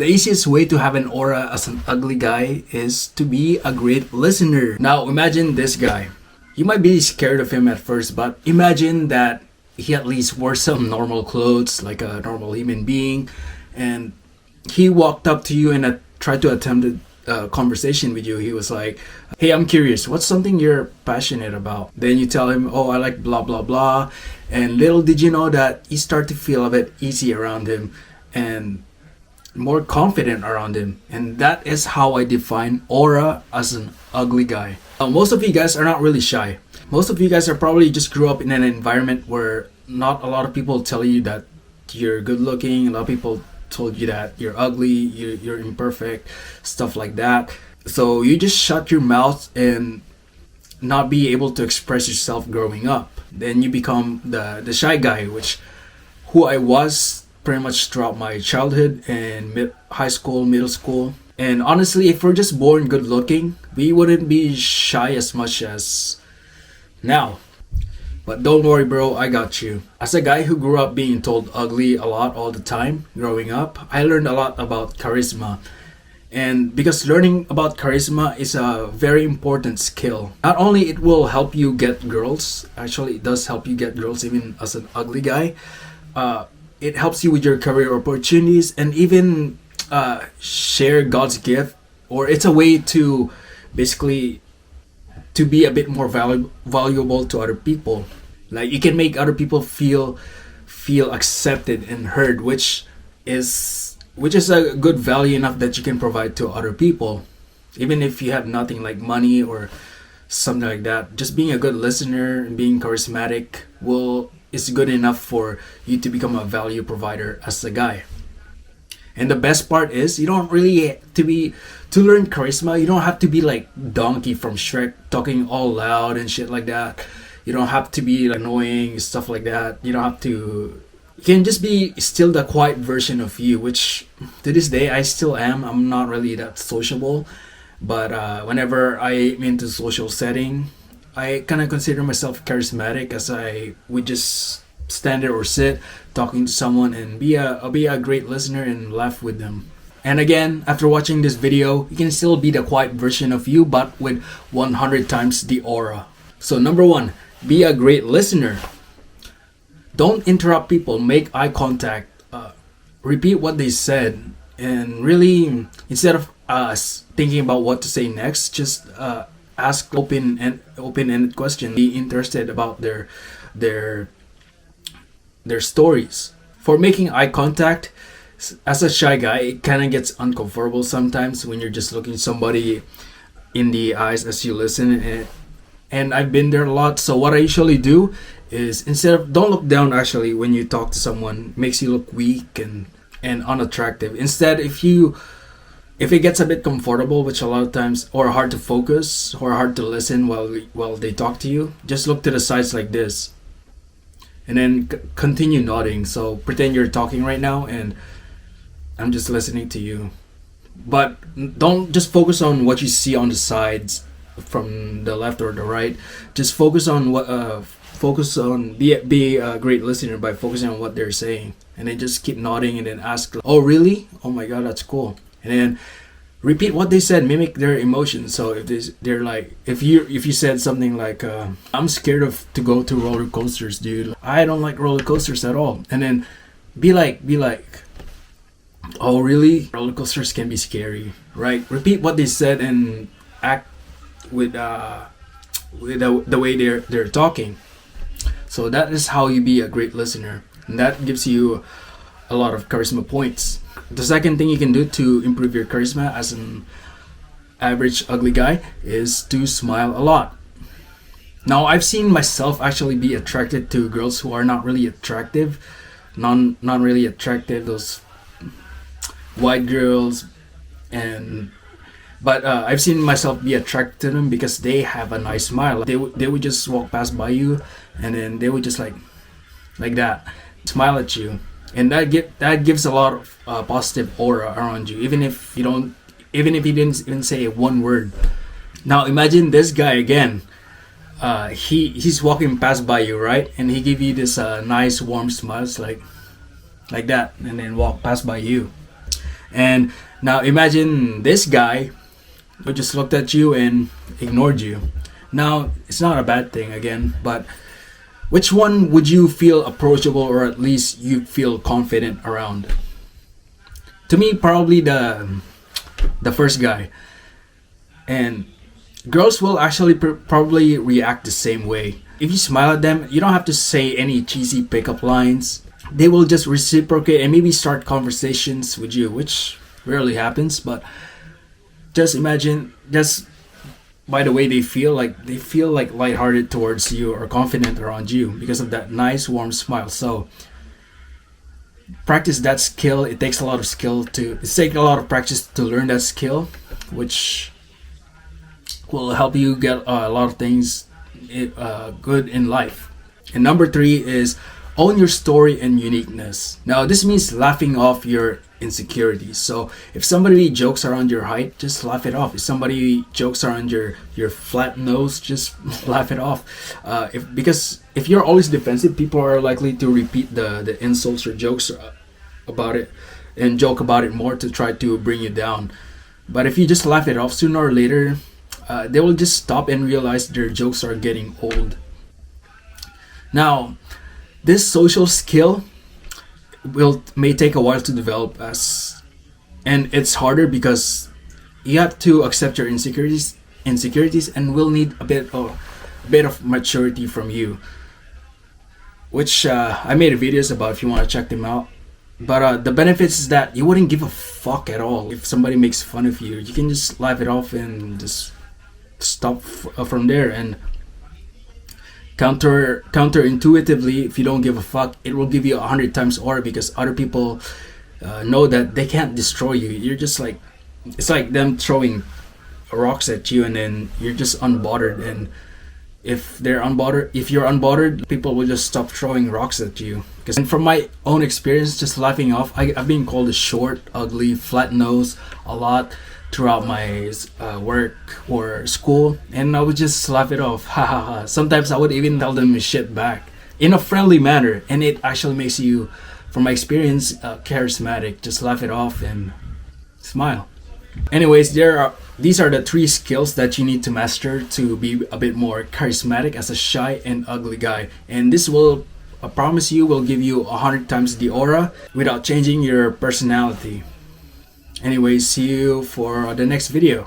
The easiest way to have an aura as an ugly guy is to be a great listener. Now imagine this guy. You might be scared of him at first, but imagine that he at least wore some normal clothes like a normal human being, and he walked up to you and tried to attempt a conversation with you. He was like, "Hey, I'm curious, what's something you're passionate about?" Then you tell him, "Oh, I like blah blah blah," and little did you know that you start to feel a bit easy around him and more confident around him. And that is how I define aura as an ugly guy. Most of you guys are not really shy. Most of you guys are probably just grew up in an environment where not a lot of people tell you that you're good looking. A lot of people told you that you're ugly, you're imperfect, stuff like that. So you just shut your mouth and not be able to express yourself growing up. Then you become the shy guy, which who I was pretty much throughout my childhood and high school, middle school. And honestly, if we're just born good looking, we wouldn't be shy as much as now. But don't worry, bro, I got you. As a guy who grew up being told ugly a lot all the time growing up, I learned a lot about charisma. And because learning about charisma is a very important skill. Not only it will help you get girls, actually it does help you get girls even as an ugly guy. It helps you with your career opportunities and even share God's gift, or it's a way to basically to be a bit more valuable to other people. Like you can make other people feel accepted and heard, which is a good value enough that you can provide to other people, even if you have nothing like money or something like that. Just being a good listener and being charismatic is good enough for you to become a value provider as a guy. And the best part is you don't really to learn charisma, you don't have to be like Donkey from Shrek talking all loud and shit like that. You don't have to be like, annoying, stuff like that. You don't have to. You can just be still the quiet version of you, which to this day I still am. I'm not really that sociable, but whenever I am into social setting, I kind of consider myself charismatic, as I would just stand there or sit talking to someone and be a great listener and laugh with them. And again, after watching this video, you can still be the quiet version of you, but with 100 times the aura. So number 1, be a great listener. Don't interrupt people. Make eye contact. Repeat what they said, and really, instead of thinking about what to say next, just ask open-ended question. Be interested about their stories. For making eye contact, as a shy guy, it kind of gets uncomfortable sometimes when you're just looking somebody in the eyes as you listen. And I've been there a lot. So what I usually do is don't look down actually when you talk to someone. It makes you look weak and unattractive. Instead, if it gets a bit comfortable, which a lot of times, or hard to focus or hard to listen while they talk to you, just look to the sides like this, and then continue nodding. So pretend you're talking right now, and I'm just listening to you. But don't just focus on what you see on the sides, from the left or the right. Just focus on be a great listener by focusing on what they're saying, and then just keep nodding and then ask, "Oh really? Oh my god, that's cool." And then repeat what they said, mimic their emotions. So if you said something like, "I'm scared to go to roller coasters, dude. I don't like roller coasters at all." And then be like, "Oh really? Roller coasters can be scary, right?" Repeat what they said and act with the way they're talking. So that is how you be a great listener, and that gives you a lot of charisma points. The second thing you can do to improve your charisma as an average ugly guy is to smile a lot. Now, I've seen myself actually be attracted to girls who are not really attractive, not really attractive, those white girls, but I've seen myself be attracted to them because they have a nice smile. They would just walk past by you, and then they would just like that, smile at you, and that gives a lot of positive aura around you, even if you didn't even say one word. Now imagine this guy again. He's walking past by you, right? And he give you this nice warm smile, like that, and then walk past by you. And now imagine this guy who just looked at you and ignored you. Now, it's not a bad thing again, but which one would you feel approachable, or at least you feel confident around? To me, probably the first guy. And girls will actually probably react the same way. If you smile at them, you don't have to say any cheesy pickup lines. They will just reciprocate and maybe start conversations with you, which rarely happens, but just imagine, just by the way they feel like lighthearted towards you or confident around you because of that nice warm smile. So practice that skill. It takes a lot of practice to learn that skill, which will help you get a lot of things good in life. And number 3 is own your story and uniqueness. Now this means laughing off your insecurities. So if somebody jokes around your height, just laugh it off. If somebody jokes around your flat nose, just laugh it off. Because if you're always defensive, people are likely to repeat the insults or jokes about it and joke about it more to try to bring you down. But if you just laugh it off, sooner or later they will just stop and realize their jokes are getting old. Now, this social skill may take a while to develop, and it's harder because you have to accept your insecurities and will need a bit of maturity from you, which I made videos about if you want to check them out. But the benefits is that you wouldn't give a fuck at all if somebody makes fun of you. You can just laugh it off and just stop from there. And counterintuitively, if you don't give a fuck, it will give you 100 times aura because other people know that they can't destroy you. You're just like, it's like them throwing rocks at you and then you're just unbothered. And if you're unbothered, people will just stop throwing rocks at you. And from my own experience, just laughing off, I've been called a short, ugly, flat nose a lot throughout my work or school, and I would just laugh it off. Ha ha ha. Sometimes I would even tell them shit back in a friendly manner, and it actually makes you, from my experience, charismatic. Just laugh it off and smile. Anyways, these are the 3 skills that you need to master to be a bit more charismatic as a shy and ugly guy, and this will, I promise you, will give you 100 times the aura without changing your personality. Anyways, see you for the next video.